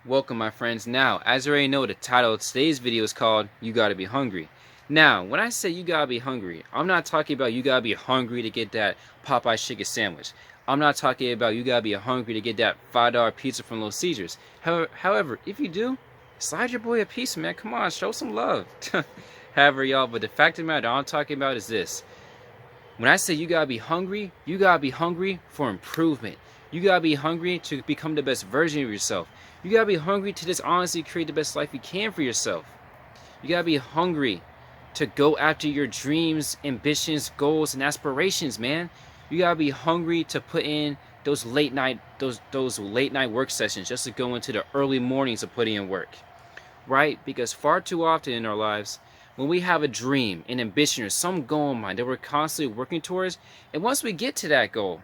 Welcome, my friends. Now, as you already know, the title of today's video is called You Gotta Be Hungry. Now, when I say you gotta be hungry, I'm not talking about you gotta be hungry to get that Popeye chicken sandwich. I'm not talking about you gotta be hungry to get that $5 pizza from Little Caesars. However, if you do, slide your boy a piece, man. Come on, show some love. However, y'all, but the fact of the matter I'm talking about is this. When I say you gotta be hungry for improvement. You gotta be hungry to become the best version of yourself. You gotta be hungry to just honestly create the best life you can for yourself. You gotta be hungry to go after your dreams, ambitions, goals, and aspirations, man. You gotta be hungry to put in those late night work sessions just to go into the early mornings of putting in work. Right? Because far too often in our lives, when we have a dream, an ambition, or some goal in mind that we're constantly working towards, and once we get to that goal,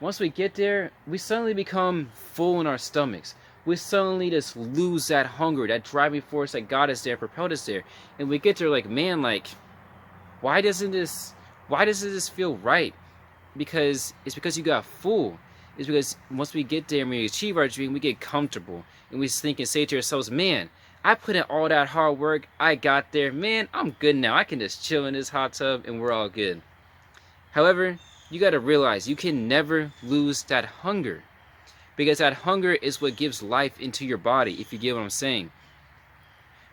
once we get there, we suddenly become full in our stomachs. We suddenly just lose that hunger, that driving force that got us there, propelled us there. And we get there like, man, like, why doesn't this feel right? It's because you got full. It's because once we get there and we achieve our dream, we get comfortable. And we think and say to ourselves, man, I put in all that hard work. I got there. Man, I'm good now. I can just chill in this hot tub and we're all good. However, you got to realize you can never lose that hunger, because that hunger is what gives life into your body, if you get what I'm saying.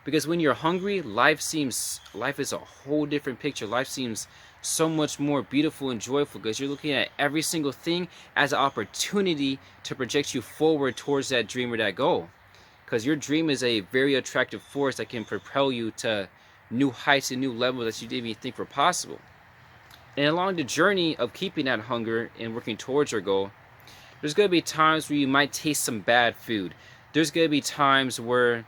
Because when you're hungry, life is a whole different picture. Life seems so much more beautiful and joyful because you're looking at every single thing as an opportunity to project you forward towards that dream or that goal. Because your dream is a very attractive force that can propel you to new heights and new levels that you didn't even think were possible. And along the journey of keeping that hunger and working towards your goal, there's going to be times where you might taste some bad food. There's going to be times where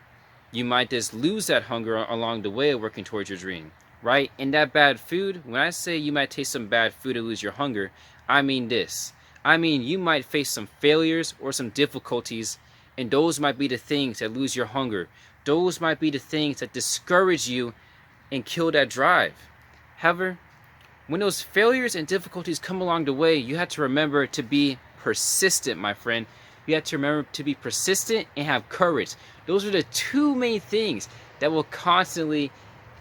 you might just lose that hunger along the way of working towards your dream, right? And that bad food, when I say you might taste some bad food and lose your hunger, I mean this. I mean you might face some failures or some difficulties, and those might be the things that lose your hunger. Those might be the things that discourage you and kill that drive. However, when those failures and difficulties come along the way, you have to remember to be persistent, my friend. You have to remember to be persistent and have courage. Those are the two main things that will constantly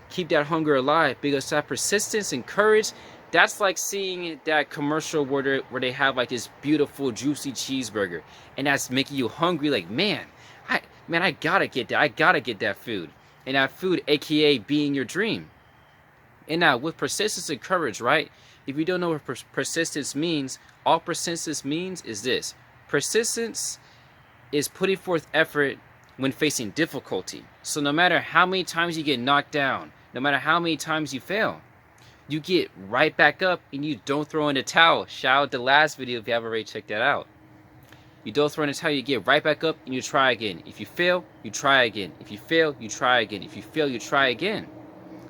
keep that hunger alive, because that persistence and courage, that's like seeing that commercial where they have like this beautiful juicy cheeseburger, and that's making you hungry like, man, I gotta get that. I gotta get that food. And that food, aka being your dream. And now, with persistence and courage, right? If you don't know what persistence means, all persistence means is this. Persistence is putting forth effort when facing difficulty. So no matter how many times you get knocked down, no matter how many times you fail, you get right back up and you don't throw in the towel. Shout out the last video if you haven't already checked that out. You don't throw in the towel, you get right back up and you try again. If you fail, you try again. If you fail, you try again. If you fail, you try again.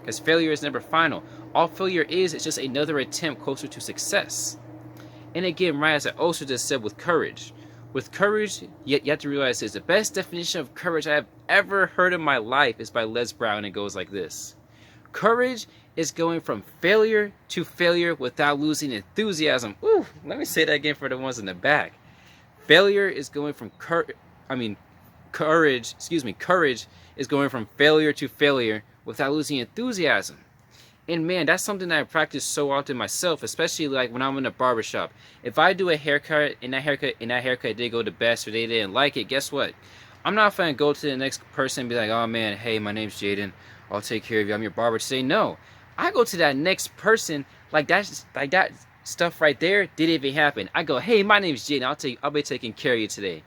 Because failure is never final. All failure is just another attempt closer to success. And again, right, as I also just said, with courage. With courage, you have to realize this. The best definition of courage I have ever heard in my life is by Les Brown. It goes like this. Courage is going from failure to failure without losing enthusiasm. Ooh, let me say that again for the ones in the back. Failure is going from courage is going from failure to failure without losing enthusiasm. And man, that's something that I practice so often myself, especially like when I'm in a barbershop. If I do a haircut and that haircut did go the best or they didn't like it, guess what? I'm not gonna go to the next person and be like, oh man, hey, my name's Jaden. I'll take care of you. I'm your barber today. No. I go to that next person like that stuff right there didn't even happen. I go, hey, my name's Jaden. I'll be taking care of you today.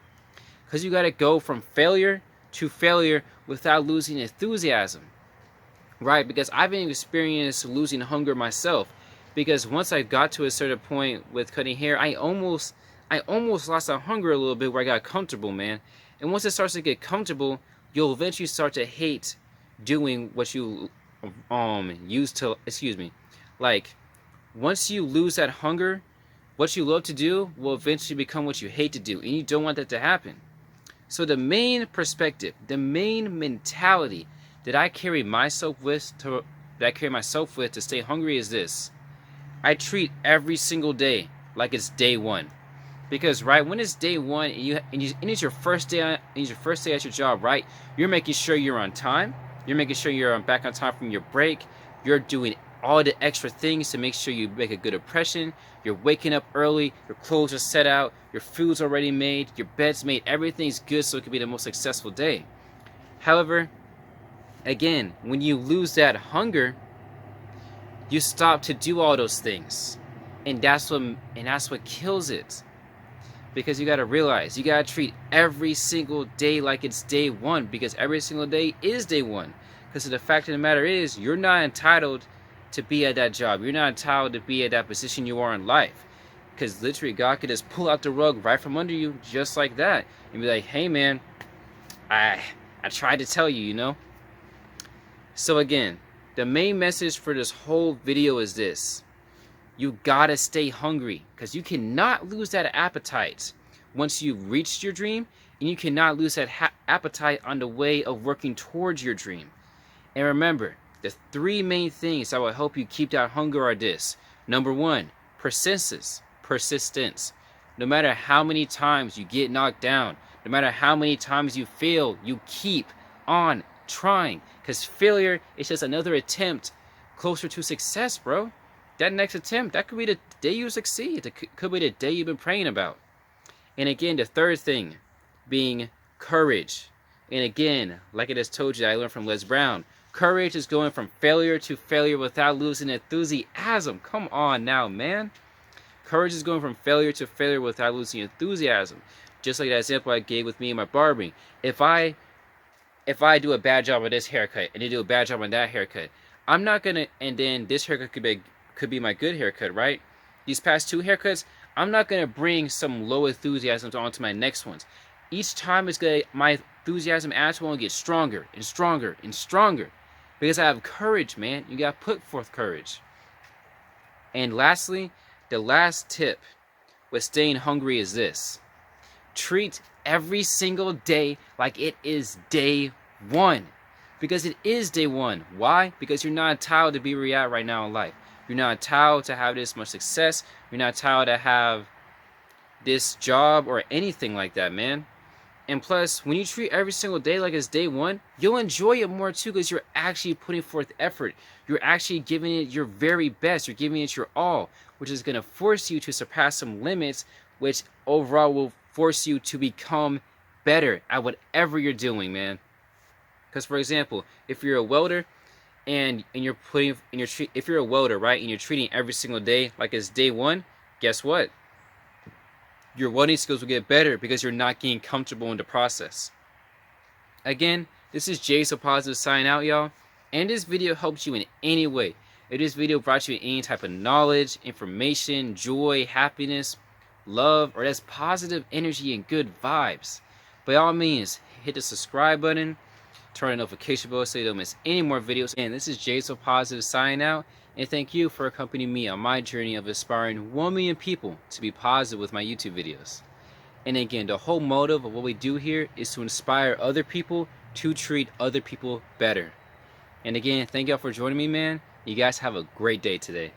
Because you gotta go from failure to failure without losing enthusiasm. Right, because I've been experienced losing hunger myself. Because once I got to a certain point with cutting hair, I almost lost that hunger a little bit where I got comfortable, man. And once it starts to get comfortable, you'll eventually start to hate doing what you used to. Like, once you lose that hunger, what you love to do will eventually become what you hate to do, and you don't want that to happen. So the main perspective, the main mentality that I carry myself with to stay hungry is this. I treat every single day like it's day one. Because right when it's day one and it's your first day at your job, right? You're making sure you're on time. You're making sure you're back on time from your break. You're doing all the extra things to make sure you make a good impression. You're waking up early. Your clothes are set out. Your food's already made. Your bed's made. Everything's good so it can be the most successful day. However, again, when you lose that hunger, you stop to do all those things, and that's what kills it. Because you got to realize, you got to treat every single day like it's day one, because every single day is day one. Because the fact of the matter is, you're not entitled to be at that job. You're not entitled to be at that position you are in life. Because literally, God could just pull out the rug right from under you, just like that, and be like, hey man, I tried to tell you, you know? So again, the main message for this whole video is this. You gotta stay hungry, because you cannot lose that appetite once you've reached your dream, and you cannot lose that appetite on the way of working towards your dream. And remember, the three main things that will help you keep that hunger are this. Number one, persistence. No matter how many times you get knocked down, no matter how many times you fail, you keep on trying, because failure is just another attempt closer to success, bro. That next attempt, that could be the day you succeed. It could be the day you've been praying about. And again, the third thing being courage. And again, like I just told you, I learned from Les Brown, courage is going from failure to failure without losing enthusiasm. Come on now, man. Courage is going from failure to failure without losing enthusiasm. Just like that example I gave with me and my barbering. If I do a bad job on this haircut and they do a bad job on that haircut, I'm not gonna, and then this haircut could be my good haircut, right? These past two haircuts, I'm not gonna bring some low enthusiasm onto my next ones. Each time my enthusiasm attitude will get stronger and stronger and stronger, because I have courage, man. You gotta put forth courage. And lastly, the last tip with staying hungry is this. Treat every single day like it is day one. Because it is day one. Why? Because you're not entitled to be where you're at right now in life. You're not entitled to have this much success. You're not entitled to have this job or anything like that, man. And plus, when you treat every single day like it's day one, you'll enjoy it more too, because you're actually putting forth effort. You're actually giving it your very best. You're giving it your all, which is going to force you to surpass some limits, which overall will force you to become better at whatever you're doing, man. Because for example, if you're a welder and if you're a welder, right, and you're treating every single day like it's day one, guess what? Your welding skills will get better because you're not getting comfortable in the process. Again, this is Jay So Positive signing out, y'all. And this video helped you in any way, if this video brought you any type of knowledge, information, joy, happiness, love, or that's positive energy and good vibes, by all means, hit the subscribe button, turn on the notification bell so you don't miss any more videos. And this is Jay So Positive signing out, and thank you for accompanying me on my journey of inspiring 1 million people to be positive with my YouTube videos. And again, the whole motive of what we do here is to inspire other people to treat other people better. And again, thank y'all for joining me, man. You guys have a great day today.